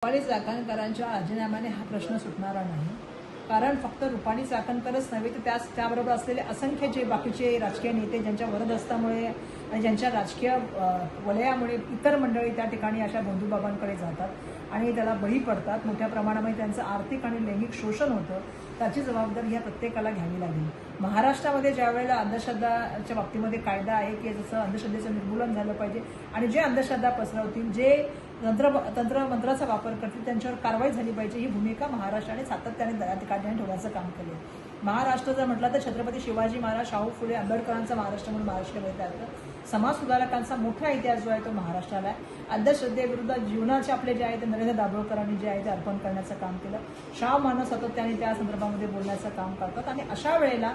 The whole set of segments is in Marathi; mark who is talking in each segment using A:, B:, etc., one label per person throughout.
A: रुपाली चाकणकरांच्या राजीनाम्याने हा प्रश्न सुटणारा नाही. कारण फक्त रुपाली चाकणकरच नव्हे तर त्याबरोबर असलेले असंख्य जे बाकीचे राजकीय नेते ज्यांच्या वरदहस्तामुळे आणि ज्यांच्या राजकीय वलयामुळे इतर मंडळी त्या ठिकाणी अशा बंधुबाबांकडे जातात आणि त्याला बळी पडतात. मोठ्या प्रमाणामध्ये त्यांचं आर्थिक आणि लैंगिक शोषण होतं. त्याची जबाबदारी ह्या प्रत्येकाला घ्यावी लागेल. महाराष्ट्रामध्ये ज्या वेळेला अंधश्रद्धाच्या बाबतीमध्ये कायदा आहे की जसं अंधश्रद्धेचं निर्मूलन झालं पाहिजे आणि जे अंधश्रद्धा पसरवतील, जे तंत्रमंत्राचा वापर करतील त्यांच्यावर कारवाई झाली पाहिजे, ही भूमिका महाराष्ट्राने सातत्याने त्या ठिकाणी ठेवण्याचं काम केलं. महाराष्ट्र जर म्हटलं तर छत्रपती शिवाजी महाराज, शाहू फुले, आंबेडकरांचा महाराष्ट्र म्हणून महाराष्ट्रामध्ये तयार झालं. समाज सुधारकांचा मोठा इतिहास जो आहे तो महाराष्ट्राला आहे. अंधश्रद्धेविरुद्ध जीवनाचे आपले जे आहे ते नरेंद्र दाभोळकरांनी जे आहे ते अर्पण करण्याचं काम केलं. शाह मानव सातत्याने त्या संदर्भामध्ये बोलण्याचं काम करतात आणि अशा वेळेला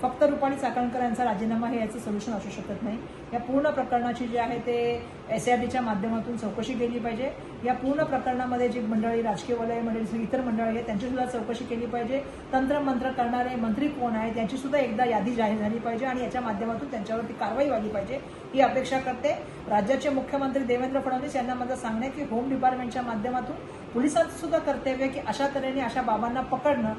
A: फक्त रुपाली चाकणकर यांचा राजीनामा हे याचं सोल्युशन असू शकत नाही. या पूर्ण प्रकरणाची जी आहे ते SITच्या माध्यमातून चौकशी केली पाहिजे. या पूर्ण प्रकरणामध्ये जी मंडळी, राजकीय वलय मंडळी, इतर मंडळी आहेत त्यांची सुद्धा चौकशी केली पाहिजे. तंत्रमंत्र करणारे मंत्री कोण आहेत त्यांची सुद्धा एकदा यादी जाहीर झाली पाहिजे आणि याच्या माध्यमातून त्यांच्यावरती कारवाई व्हायला पाहिजे ही अपेक्षा करते. राज्याचे मुख्यमंत्री देवेंद्र फडणवीस यांना माझं सांगणं आहे की होम डिपार्टमेंटच्या माध्यमातून पोलिसांचं सुद्धा कर्तव्य की अशा तऱ्हेने अशा बाबांना पकडणं.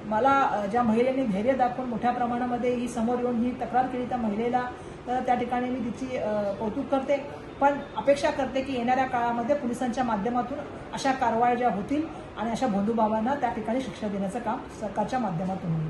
A: मला ज्या महिलेने धैर्य दाखवून मोठ्या प्रमाणामध्ये ही समोर येऊन ही तक्रार केली त्या महिलेला त्या ठिकाणी मी तिची कौतुक करते. पण अपेक्षा करते की येणाऱ्या काळामध्ये पोलिसांच्या माध्यमातून अशा कारवाया ज्या होतील आणि अशा बंधुबाबांना त्या ठिकाणी शिक्षा देण्याचं काम सरकारच्या माध्यमातून होईल.